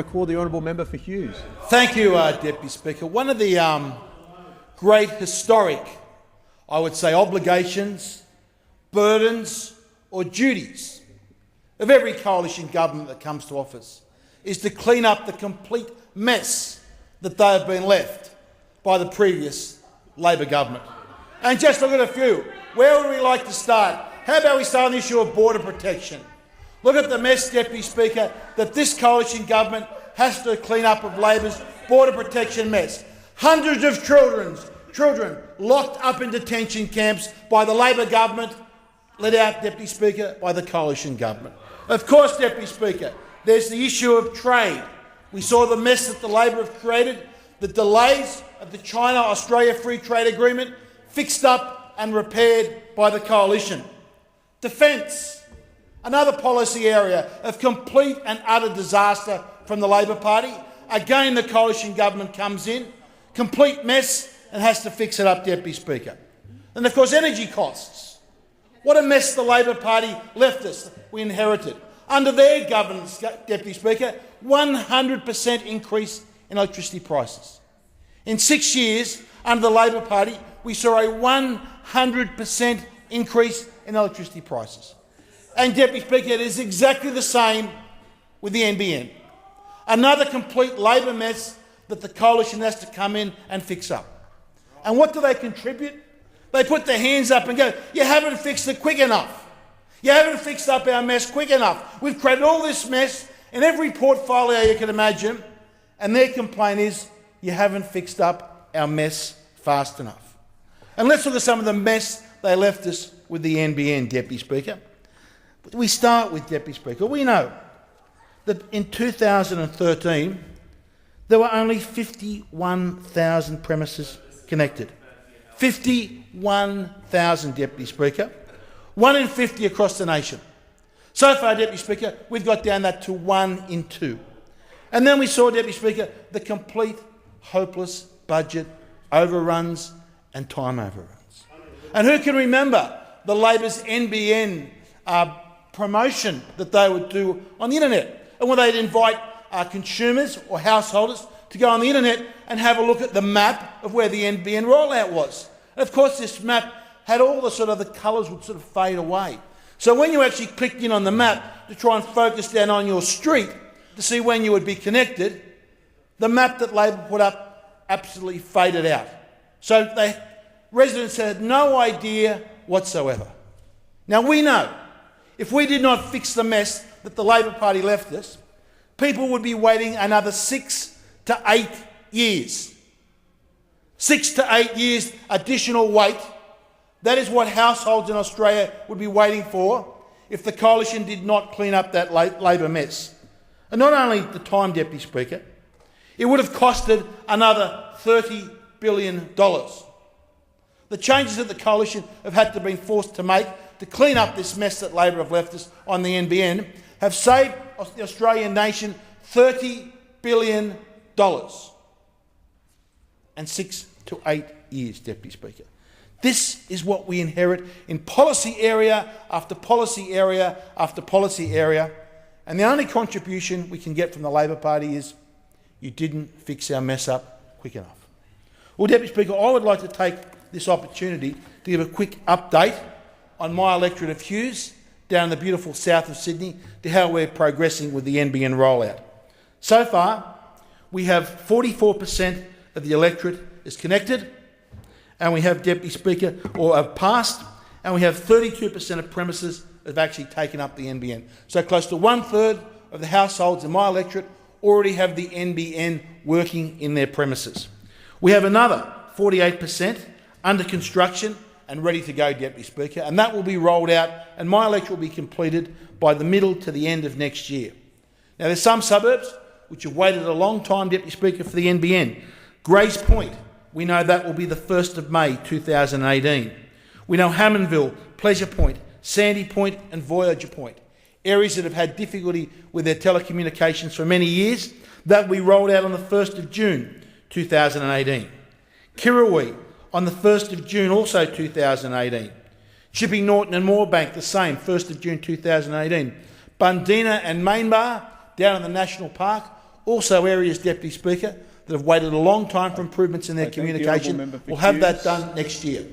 I call the honourable member for Hughes. Thank you, Deputy Speaker. One of the great historic, I would say, obligations, burdens or duties of every coalition government that comes to office is to clean up the complete mess that they have been left by the previous Labor government. And just look at a few. Where would we like to start? How about we start on the issue of border protection? Look at the mess, Deputy Speaker, that this coalition government has to clean up of Labor's border protection mess. Hundreds of children locked up in detention camps by the Labor government, let out, Deputy Speaker, by the coalition government. Of course, Deputy Speaker, there's the issue of trade. We saw the mess that the Labor have created, the delays of the China-Australia Free Trade Agreement fixed up and repaired by the coalition. Defence, another policy area of complete and utter disaster from the Labor Party. Again, the coalition government comes in, complete mess, and has to fix it up, Deputy Speaker. And of course, energy costs. What a mess the Labor Party left us, we inherited. Under their governance, Deputy Speaker, 100% increase in electricity prices. In 6 years, under the Labor Party, we saw a 100% increase in electricity prices. And, Deputy Speaker, it is exactly the same with the NBN. Another complete Labor mess that the coalition has to come in and fix up. And what do they contribute? They put their hands up and go, you haven't fixed it quick enough. You haven't fixed up our mess quick enough. We've created all this mess in every portfolio you can imagine, and their complaint is, you haven't fixed up our mess fast enough. And let's look at some of the mess they left us with the NBN, Deputy Speaker. We start with, Deputy Speaker, we know that in 2013 there were only 51,000 premises connected. 51,000, Deputy Speaker. 1 in 50 across the nation. So far, Deputy Speaker, we've got down that to 1 in 2. And then we saw, Deputy Speaker, the complete hopeless budget overruns and time overruns. And who can remember the Labor's NBN promotion that they would do on the internet, and where they'd invite consumers or householders to go on the internet and have a look at the map of where the NBN rollout was. And of course, this map had all the colours would sort of fade away. So when you actually clicked in on the map to try and focus down on your street to see when you would be connected, the map that Labor put up absolutely faded out. So residents had no idea whatsoever. Now we know, if we did not fix the mess that the Labor Party left us, people would be waiting another 6 to 8 years. 6 to 8 years additional wait. That is what households in Australia would be waiting for if the coalition did not clean up that Labor mess. And not only the time, Deputy Speaker, it would have costed another $30 billion. The changes that the coalition have had to be forced to make to clean up this mess that Labor have left us on the NBN have saved the Australian nation $30 billion. And 6 to 8 years, Deputy Speaker. This is what we inherit in policy area after policy area after policy area. And the only contribution we can get from the Labor Party is, you didn't fix our mess up quick enough. Well, Deputy Speaker, I would like to take this opportunity to give a quick update on my electorate of Hughes, down in the beautiful south of Sydney, to how we're progressing with the NBN rollout. So far, we have 44% of the electorate is connected, and we have, Deputy Speaker, or have passed, and we have 32% of premises that have actually taken up the NBN. So close to 1/3 of the households in my electorate already have the NBN working in their premises. We have another 48% under construction and ready to go, Deputy Speaker, and that will be rolled out, and my electorate will be completed by the middle to the end of next year. Now, there's some suburbs which have waited a long time, Deputy Speaker, for the NBN. Grays Point, we know that will be the 1st of May 2018. We know Hammondville, Pleasure Point, Sandy Point and Voyager Point, areas that have had difficulty with their telecommunications for many years, that we rolled out on the 1st of June 2018. Kirrawee on the 1st of June also 2018. Chipping Norton and Moorebank the same, 1st of June 2018. Bundeena and Mainbar down in the National Park Also areas, Deputy Speaker, that have waited a long time for improvements in their Thank you, communication. Member for We'll have that Hughes. done next year.